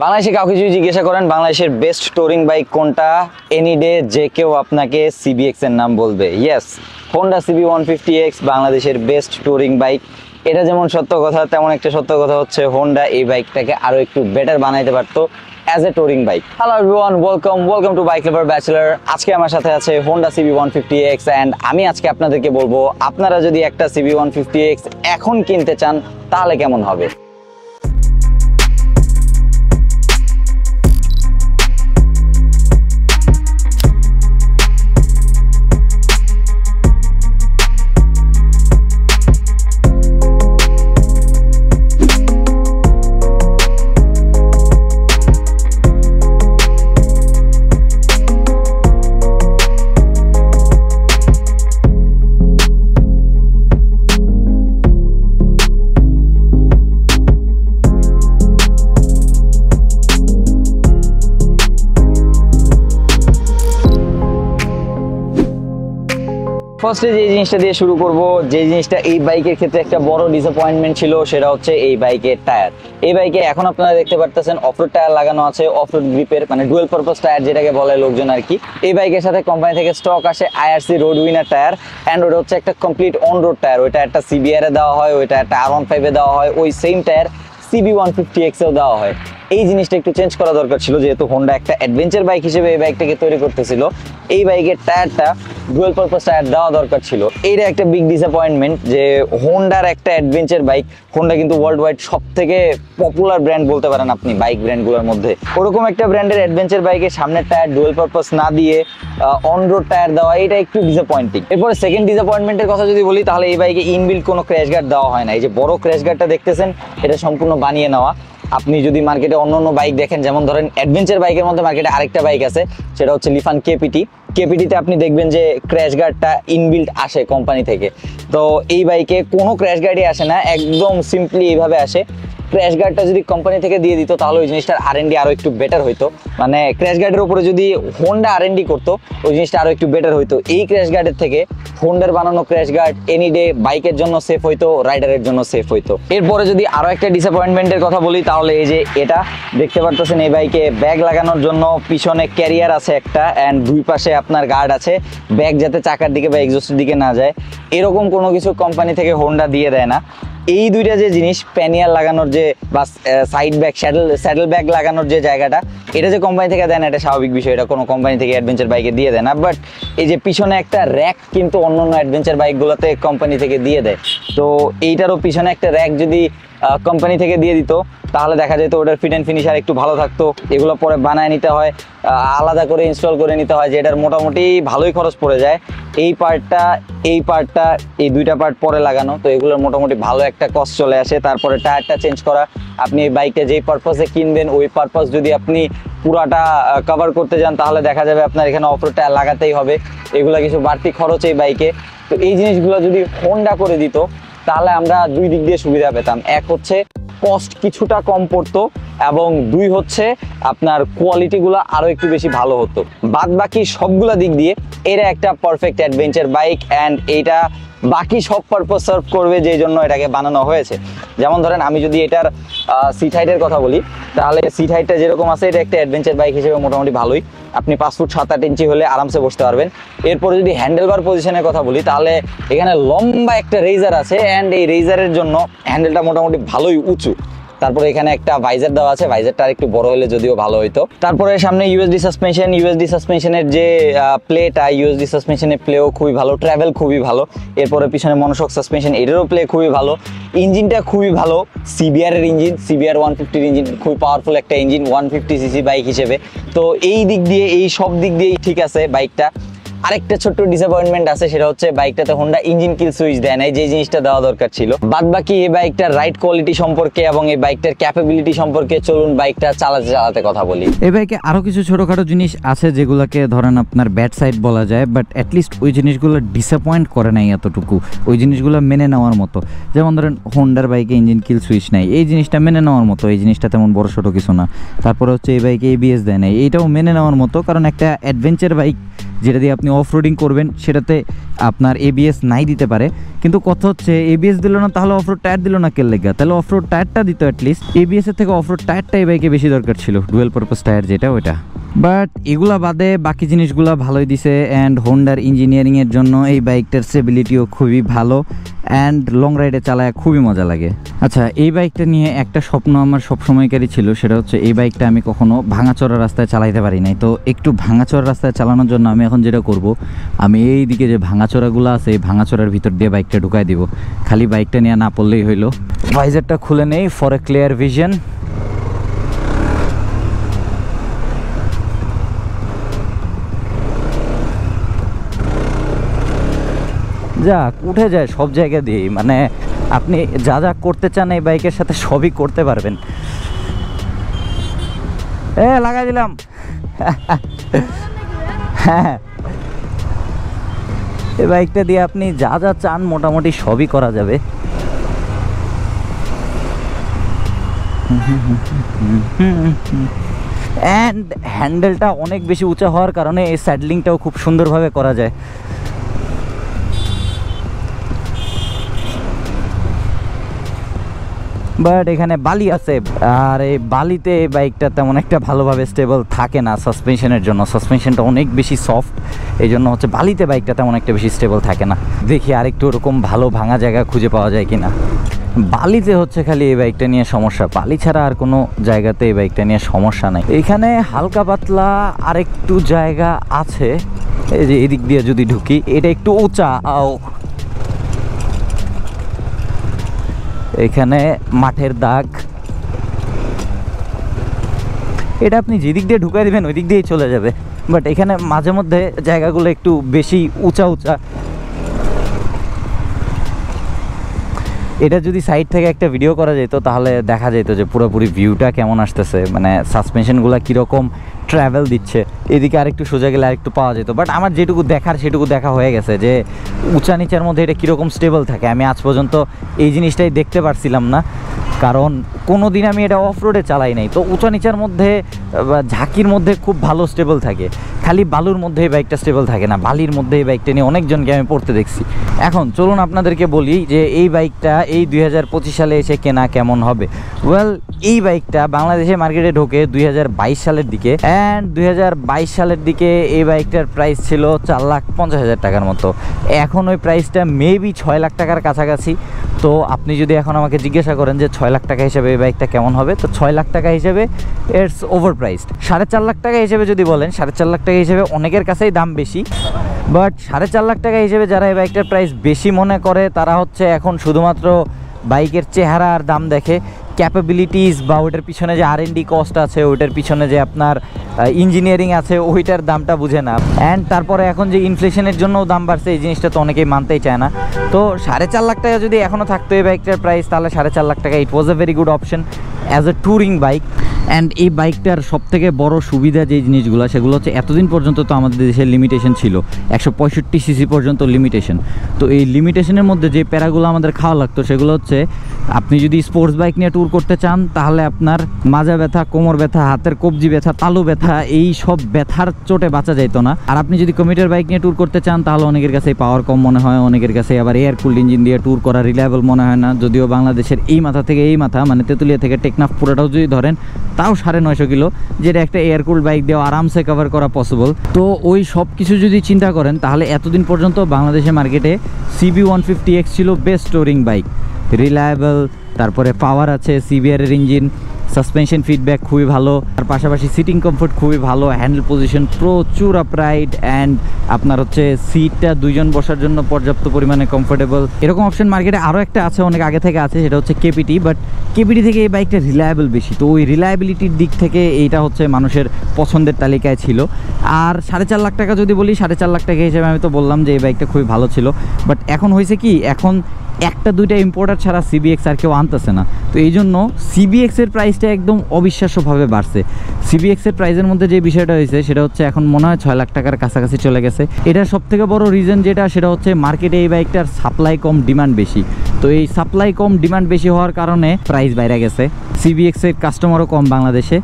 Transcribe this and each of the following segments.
বাংলাদেশে কাউকে যদি জিজ্ঞাসা করেন বাংলাদেশের বেস্ট টুরিং বাইক কোনটা, এনি ডে যে কেউ আপনাকে সিবিএক্স এর নাম বলবে। ইয়েস, হোন্ডা CB150X বাংলাদেশের বেস্ট টুরিং বাইক। এটা যেমন সত্য কথা, তেমন একটা সত্য কথা হচ্ছে হোন্ডা এই বাইকটাকে আরো একটু বেটার বানাইতে পারতো as a touring bike. Hello everyone, welcome to bike lover bachelor. আজকে আমার সাথে আছে হোন্ডা CB150X অ্যান্ড আমি আজকে আপনাদেরকে বলবো আপনারা যদি একটা CB150X এখন কিনতে চান তাহলে কেমন হবে। ফার্স্টে যে জিনিসটা দিয়ে শুরু করব, যে জিনিসটা এই বাইকের ক্ষেত্রে একটা বড় ডিসঅ্যাপয়েন্টমেন্ট ছিল, সেটা হচ্ছে এই বাইকের টায়ার। এই বাইকে এখন আপনারা দেখতে পারতেছেন অফরোড টায়ার লাগানো আছে, অফরোড গ্রিপের মানে ডুয়েল পারপাস টায়ার যেটাকে বলে লোকজন আর কি। এই বাইকের সাথে কোম্পানি থেকে স্টক আসে IRC road winner tyre and ওটা হচ্ছে একটা কমপ্লিট অন রোড টায়ার। ওইটা একটা CBR এ দেওয়া হয়, ওইটা একটা R15 এ দেওয়া হয়, ওই সেম টায়ার CB150X এও দেওয়া হয়। এই জিনিসটা একটু চেঞ্জ করা দরকার ছিল, যেহেতু হোন্ডা একটা অ্যাডভেঞ্চার বাইক হিসেবে এই বাইকটাকে তৈরি করতেছিল। এই বাইকের টায়ারটা ডুয়েল পারপাস টায়ার দেওয়া দরকার ছিল। এইটা একটা বিগ ডিসঅ্যাপয়েন্টমেন্ট যে হোন্ডার একটা অ্যাডভেঞ্চার বাইক, হোন্ডা কিন্তু ওয়ার্ল্ড ওয়াইড সব থেকে পপুলার ব্র্যান্ড বলতে পারেন আপনি বাইক ব্র্যান্ডগুলোর মধ্যে। ওরকম একটা ব্র্যান্ডের অ্যাডভেঞ্চার বাইকের সামনের টায়ার ডুয়েল পারপাস না দিয়ে অন রোড টায়ার দেওয়া, এটা একটু ডিসঅ্যাপয়েন্টিং। এরপরে সেকেন্ড ডিসঅ্যাপয়েন্টমেন্টের কথা যদি বলি, তাহলে এই বাইকে ইনবিল্ট কোনো ক্র্যাশ গার্ড দেওয়া হয় না। এই যে বড় ক্র্যাশ গার্ডটা দেখতেছেন, এটা সম্পূর্ণ বানিয়ে নেওয়া। আপনি যদি মার্কেটে অন্য বাইক দেখেন, যেমন ধরেন অ্যাডভেঞ্চার বাইকের মধ্যে মার্কেটে আরেকটা বাইক আছে, সেটা হচ্ছে লিফান কেপিটিতে আপনি দেখবেন যে ক্র্যাশ গার্ডটা ইনবিল্ট আসে কোম্পানি থেকে। তো এই বাইকে কোনো ক্র্যাশ গার্ডই আসে না, একদম সিম্পলি এইভাবে আসে। ক্র্যাশ গার্ডটা যদি কোম্পানি থেকে দিয়ে দিত তাহলে ওই জিনিসটার R&D আরও একটু বেটার হইতো। মানে ক্র্যাশ গার্ডের উপরে যদি হোন্ডা R&D করতো ওই জিনিসটা আরও একটু বেটার হইতো। এই ক্র্যাশ গার্ডের থেকে হোন্ডার বানানো ক্র্যাশ গার্ড এনি ডে বাইকের জন্য সেফ হইতো, রাইডারের জন্য সেফ হইতো। এরপরে যদি আরও একটা ডিসঅ্যাপয়েন্টমেন্টের কথা বলি, তাহলে এই যে এটা দেখতে পারতেছেন, এই বাইকে ব্যাগ লাগানোর জন্য পিছনে ক্যারিয়ার আছে একটা অ্যান্ড দুই পাশে আপনার গার্ড আছে, ব্যাগ যাতে চাকার দিকে বা এক্সস্টের দিকে না যায়, এরকম কোনো কিছু কোম্পানি থেকে হোন্ডা দিয়ে দেয় না। এই দুইটা যে জিনিস, প্যানিয়ার লাগানোর যে বা সাইড ব্যাগ স্যাডেল ব্যাগ লাগানোর যে জায়গাটা, এটা যে কোম্পানি থেকে দেয় না, এটা স্বাভাবিক বিষয়, এটা কোনো কোম্পানি থেকে অ্যাডভেঞ্চার বাইকে দিয়ে দেয় না। বাট এই যে পিছনে একটা র্যাক কিন্তু অন্য অ্যাডভেঞ্চার বাইকগুলোতে কোম্পানি থেকে দিয়ে দেয়। তো এইটারও পিছনে একটা র্যাক যদি কোম্পানি থেকে দিয়ে দিত তাহলে দেখা যেত ওটার ফিট অ্যান্ড ফিনিশার একটু ভালো থাকতো। এগুলো পরে বানায় নিতে হয়, আলাদা করে ইনস্টল করে নিতে হয়, যে এটার মোটামুটি ভালোই খরচ পড়ে যায়। এই পার্টটা এই দুইটা পার্ট পরে লাগানো, তো এগুলোর মোটামুটি ভালো একটা কস্ট চলে আসে। তারপরে টায়ারটা চেঞ্জ করা, আপনি এই বাইকটা যেই পারপাসে কিনবেন ওই পারপাস যদি আপনি পুরাটা কভার করতে যান তাহলে দেখা যাবে আপনার এখানে অফরোড টায়ার লাগাতেই হবে। এগুলো কিছু বাড়তি খরচ এই বাইকে। তো এই জিনিসগুলো যদি হোন্ডা করে দিত তাহলে আমরা দুই দিক দিয়ে সুবিধা পেতাম। এক হচ্ছে কস্ট কিছুটা কম পড়তো এবং দুই হচ্ছে আপনার কোয়ালিটিগুলো আরও একটু বেশি ভালো হতো। বাদ বাকি সবগুলা দিক দিয়ে এটা একটা পারফেক্ট অ্যাডভেঞ্চার বাইক অ্যান্ড এইটা বাকি সব পারপাস সার্ভ করবে, যেই জন্য এটাকে বানানো হয়েছে। যেমন ধরেন আমি যদি এটার সিট হাইটের কথা বলি, তাহলে সিট হাইটটা যেরকম আছে এটা একটা অ্যাডভেঞ্চার বাইক হিসেবে মোটামুটি ভালোই। আপনি 5 ফুট 7-8 ইঞ্চি হলে আরামসে বসতে পারবেন। এরপরে যদি হ্যান্ডেলবার পজিশনের কথা বলি, তাহলে এখানে লম্বা একটা রেজার আছে অ্যান্ড এই রেজারের জন্য হ্যান্ডেলটা মোটামুটি ভালোই উঁচু। তারপরে এখানে একটা ভাইজার দেওয়া আছে, ভাইজারটা আরেকটু বড় হলে যদিও ভালো হইতো। তারপরে সামনে ইউএসডি সাসপেনশনের যে প্লেটা, ইউএসডি সাসপেনশনের প্লেও খুবই ভালো, ট্রাভেল খুবই ভালো। এরপরে পিছনে মনোশক সাসপেনশন, এটারও প্লে খুবই ভালো। ইঞ্জিনটা খুবই ভালো, CBR এর ইঞ্জিন, CBR 150 ইঞ্জিন, খুবই পাওয়ারফুল একটা ইঞ্জিন 150cc বাইক হিসেবে। তো এই দিক দিয়ে, এই সব দিক দিয়েই ঠিক আছে বাইকটা। আরেকটা ছোট্ট ডিসঅ্যাপয়েন্টমেন্ট আছে, সেটা হচ্ছে বাইকটাতে হোন্ডা ইঞ্জিন কিল সুইচ দেয় না, যে জিনিসটা দেওয়া দরকার ছিল। বাদ বাকি এই বাইকটার রাইড কোয়ালিটি সম্পর্কে এবং এই বাইকটার ক্যাপাবিলিটি সম্পর্কে চলুন বাইকটা চালাতে কথা বলি। এই বাইকে আরো কিছু ছোটখাটো জিনিস আছে যেগুলোকে ধরেন আপনার ব্যাড সাইড বলা যায়, বাট অ্যাটলিস্ট ওই জিনিসগুলো ডিসঅ্যাপয়েন্ট করে নাই এতটুকু, ওই জিনিসগুলো মেনে নেওয়ার মতো। যেমন ধরেন হোন্ডার বাইকে ইঞ্জিন কিল সুইচ নাই, এই জিনিসটা মেনে নেওয়ার মতো, এই জিনিসটা তেমন বড় ছোটো কিছু না। তারপরে হচ্ছে এই বাইকে ABS দেয় নাই, এইটাও মেনে নেওয়ার মতো, কারণ একটা অ্যাডভেঞ্চার বাইক যেটা দিয়ে আপনি অফ রোডিং করবেন, সেটাতে আপনার এবিএস নাই দিতে পারে। কিন্তু কথা হচ্ছে এবিএস দিল না, তাহলে অফ রোড টায়ার দিল না কেন লেগা? তাহলে অফ রোড টায়ারটা দিত অ্যাটলিস্ট। এবিএস এর থেকে অফ রোড টায়ারটা এই বাইকে বেশি দরকার ছিল, ডুয়েল পারপাস টায়ার যেটা ওইটা। বাট এগুলা বাদে বাকি জিনিসগুলা ভালোই দিছে। অ্যান্ড হোন্ডার ইঞ্জিনিয়ারিংয়ের জন্য এই বাইকটার স্টেবিলিটিও খুবই ভালো অ্যান্ড লং রাইডে চালায় খুবই মজা লাগে। আচ্ছা, এই বাইকটা নিয়ে একটা স্বপ্ন আমার সবসময়কারই ছিল, সেটা হচ্ছে এই বাইকটা আমি কখনো ভাঙাচোরা রাস্তায় চালাইতে পারি নাই। তো একটু ভাঙাচোরা রাস্তায় চালানোর জন্য আমি এখন যেটা করব, আমি এই দিকে যে ভাঙাচোরাগুলো আছে এই ভাঙাচোরার ভিতর দিয়ে বাইকটা ঢুকাই দিব। খালি বাইকটা নিয়ে না পড়লেই হইলো। ভাইজারটা খুলে নেই ফর এ ক্লিয়ার ভিশন। যাক, উঠে যায় সব জায়গা দিয়েই, মানে আপনি যা যা করতে চান এই বাইকের সাথে সবই করতে পারবেন। লাগাই দিলাম। হ্যাঁ, এই বাইকটা দিয়ে আপনি যা যা চান মোটামুটি সবই করা যাবে। অ্যান্ড হ্যান্ডেলটা অনেক বেশি উঁচা হওয়ার কারণে এই স্যাডলিংটাও খুব সুন্দরভাবে করা যায়। বাট এখানে বালি আছে, আর এই বালিতে এই বাইকটা তেমন একটা ভালোভাবে স্টেবল থাকে না সাসপেনশনের জন্য। সাসপেনশনটা অনেক বেশি সফট, এই জন্য হচ্ছে বালিতে বাইকটা তেমন একটা বেশি স্টেবল থাকে না। দেখি আরেকটু ওরকম ভালো ভাঙা জায়গা খুঁজে পাওয়া যায় কিনা। বালিতে হচ্ছে খালি এই বাইকটা নিয়ে সমস্যা, বালি ছাড়া আর কোনো জায়গাতে এই বাইকটা নিয়ে সমস্যা নাই। এখানে হালকা পাতলা আরেকটু জায়গা আছে, এই যে এদিক দিয়ে যদি ঢুকি, এটা একটু উঁচা। এখানে মাঠের দাগ, এটা আপনি যেদিক দিয়ে ঢুকাই দিবেন ওই দিক দিয়েই চলে যাবে। বাট এখানে মাঝে মধ্যে জায়গাগুলো একটু বেশি উঁচা উঁচা। এটা যদি সাইড থেকে একটা ভিডিও করা যেত তাহলে দেখা যেত যে পুরোপুরি ভিউটা কেমন আসতেছে, মানে সাসপেনশনগুলো কীরকম ট্রাভেল দিচ্ছে। এদিকে আরেকটু সোজা গেলে আরেকটু পাওয়া যেত। বাট আমার যেটুকু দেখার সেটুকু দেখা হয়ে গেছে, যে উঁচা নিচের মধ্যে এটা কীরকম স্টেবল থাকে। আমি আজ পর্যন্ত এই জিনিসটাই দেখতে পারছিলাম না, কারণ কোনো দিন আমি এটা অফ রোডে চালাই নাই। তো উঁচা নিচার মধ্যে ঝাঁকির মধ্যে খুব ভালো স্টেবল থাকে, খালি বালুর মধ্যে এই বাইকটা স্টেবল থাকে না। বালির মধ্যে এই বাইকটা নিয়ে অনেকজনকে আমি পড়তে দেখছি। এখন চলুন আপনাদেরকে বলি যে এই বাইকটা এই 2025 সালে এসে কেনা কেমন হবে। ওয়েল, এই বাইকটা বাংলাদেশে মার্কেটে ঢোকে 2022 সালের দিকে। অ্যান্ড 2022 সালের দিকে এই বাইকটার প্রাইস ছিল 4,50,000 টাকার মতো। এখন ওই প্রাইসটা মেবি 6 লাখ টাকার কাছাকাছি। তো আপনি যদি এখন আমাকে জিজ্ঞাসা করেন যে 6 লাখ টাকা হিসেবে এই বাইকটা কেমন হবে, তো 6 লাখ টাকা হিসেবে ইটস ওভার প্রাইসড। 4.5 লাখ টাকা হিসেবে যদি বলেন, 4.5 লাখ টাকা হিসেবে অনেকের কাছেই দাম বেশি। বাট 4.5 লাখ টাকা হিসেবে যারা এই বাইকটার প্রাইস বেশি মনে করে, তারা হচ্ছে এখন শুধুমাত্র বাইকের চেহারা আর দাম দেখে। ক্যাপাবিলিটিস বা ওইটার পিছনে যে R&D কস্ট আছে, ওইটার পিছনে যে আপনার ইঞ্জিনিয়ারিং আছে, ওইটার দামটা বুঝে না। অ্যান্ড তারপরে এখন যে ইনফ্লেশনের জন্যও দাম বাড়ছে, এই জিনিসটা তো অনেকেই মানতেই চায় না। তো 4.5 লাখ টাকা যদি এখনও থাকতো এই বাইকটার প্রাইস, তাহলে 4.5 লাখ টাকা it was a very good option as a touring bike. And এই বাইকটার সবথেকে বড় সুবিধা যে জিনিসগুলো, সেগুলো হচ্ছে এতদিন পর্যন্ত তো আমাদের দেশের লিমিটেশন ছিল 165 সিসি পর্যন্ত লিমিটেশন। তো এই লিমিটেশনের মধ্যে যে প্যারাগুলো আমাদের খাওয়া লাগতো, সেগুলো হচ্ছে আপনি যদি স্পোর্টস বাইক নিয়ে ট্যুর করতে চান, তাহলে আপনার মাজা ব্যথা, কোমর ব্যথা, হাতের কবজি ব্যথা, তালু ব্যথা, এই সব ব্যথার চোটে বাঁচা যাইতো না। আর আপনি যদি কমিউটার বাইক নিয়ে ট্যুর করতে চান, তাহলে অনেকের কাছে পাওয়ার কম মনে হয়, অনেকের কাছে আবার এয়ার কুলড ইঞ্জিন দিয়ে ট্যুর করা রিলায়েবল মনে হয় না। যদিও বাংলাদেশের এই মাথা থেকে এই মাথা, মানে তেঁতুলিয়া থেকে টেকনাফ পুরোটাও যদি ধরেন, তাও 950 কিলো, যেটা একটা এয়ার কুলড বাইক দিয়ে আরামসে কভার করা পসিবল। তো ওই সব কিছু যদি চিন্তা করেন, তাহলে এতদিন পর্যন্ত বাংলাদেশের মার্কেটে CB150X ছিল বেস্ট টুরিং বাইক, রিলায়েবল, তারপরে পাওয়ার আছে, CBR এর ইঞ্জিন, সাসপেনশন ফিডব্যাক খুবই ভালো, তার পাশাপাশি সিটিং কমফোর্ট খুবই ভালো, হ্যান্ডেল পজিশন প্রচুর আপরাইট, অ্যান্ড আপনার হচ্ছে সিটটা দুইজন বসার জন্য পর্যাপ্ত পরিমাণে কমফোর্টেবল। এরকম অপশন মার্কেটে আরও একটা আছে, অনেক আগে থেকে আছে, সেটা হচ্ছে KPT। বাট KPT থেকে এই বাইকটা রিলায়েবল বেশি। তো ওই রিলায়েবিলিটির দিক থেকে এইটা হচ্ছে মানুষের পছন্দের তালিকায় ছিল। আর 4.5 লাখ টাকা যদি বলি, 4.5 লাখ টাকা হিসেবে আমি তো বললাম যে এই বাইকটা খুবই ভালো ছিল। বাট এখন হয়েছে কি, এখন একটা দুইটা ইম্পোর্টার ছাড়া CBX আর কেউ আনতেছে না। তো এই জন্য CBX এর প্রাইসটা একদম অবিশ্বাস্যভাবে বাড়ছে। CBX এর প্রাইসের মধ্যে যে বিষয়টা হয়েছে, সেটা হচ্ছে এখন মনে হয় 6 লাখ টাকার কাছাকাছি চলে গেছে। এটার সবথেকে বড় রিজন যেটা, সেটা হচ্ছে মার্কেটে এই বাইকটার সাপ্লাই কম, ডিমান্ড বেশি। তো তো এই সাপ্লাই কম ডিমান্ড বেশি হওয়ার কারণে প্রাইস বাইরে গেছে। CBX এর কাস্টমারও কম বাংলাদেশে।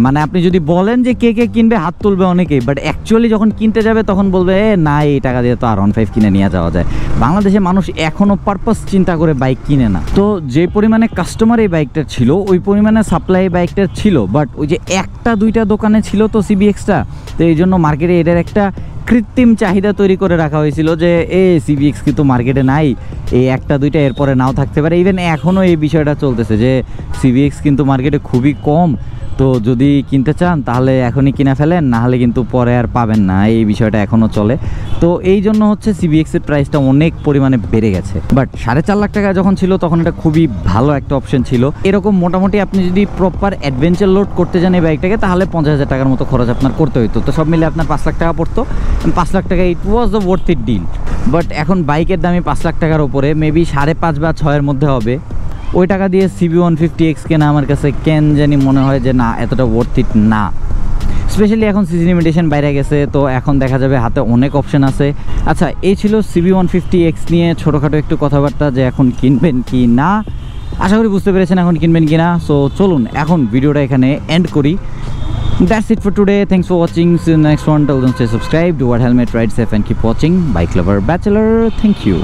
মানে আপনি যদি বলেন যে কে কে কিনবে হাত তুলবে অনেকেই, বাট অ্যাকচুয়ালি যখন কিনতে যাবে তখন বলবে না এই টাকা দিয়ে তো R15 কিনে নিয়ে যাওয়া যায়। বাংলাদেশে মানুষ এখনও পারপাস চিন্তা করে বাইক কিনে না। তো যে পরিমাণে কাস্টমার এই বাইকটার ছিল ওই পরিমাণে সাপ্লাই বাইকটার ছিল, বাট ওই যে একটা দুইটা দোকানে ছিল তো CBX-টা, তো এই জন্য মার্কেটে এটার একটা কৃত্রিম চাহিদা তৈরি করে রাখা হয়েছিল যে CBX কিন্তু মার্কেটে নাই, এই একটা দুইটা এরপরে নাও থাকতে পারে। ইভেন এখনও এই বিষয়টা চলতেছে যে CBX কিন্তু মার্কেটে খুবই কম, তো যদি কিনতে চান তাহলে এখনই কিনে ফেলেন, না হলে কিন্তু পরে আর পাবেন না, এই বিষয়টা এখনও চলে। তো এই জন্য হচ্ছে CBX এর প্রাইসটা অনেক পরিমাণে বেড়ে গেছে। বাট 4.5 লাখ টাকা যখন ছিল তখন এটা খুবই ভালো একটা অপশন ছিল। এরকম মোটামুটি আপনি যদি প্রপার অ্যাডভেঞ্চার লোড করতে যান এই বাইকটাকে তাহলে 50,000 টাকার মতো খরচ আপনার করতে হইতো। তো সব মিলে আপনার 5 লাখ টাকা পড়তো। 5 লাখ টাকা it was the worth it deal. But এখন বাইকের দামই 5 লাখ টাকার ওপরে, মেবি 5.5 বা 6-এর মধ্যে হবে। ওই টাকা দিয়ে CB150X কেনা আমার কাছে কেন জানি মনে হয় যে না, এতটা ওয়ার্থ ইট না। স্পেশালি এখন সিজি লিমিটেশন বাইরে গেছে, তো এখন দেখা যাবে হাতে অনেক অপশন আছে। আচ্ছা, এই ছিল CB150X নিয়ে ছোটোখাটো একটু কথাবার্তা যে এখন কিনবেন কি না। আশা করি বুঝতে পেরেছেন এখন কিনবেন কি না। সো চলুন এখন ভিডিওটা এখানে এন্ড করি। That's it for today. Thanks for watching. See you in the next one. Till then, stay subscribed. Do what helmet, ride safe, and keep watching. Bike lover, bachelor. Thank you.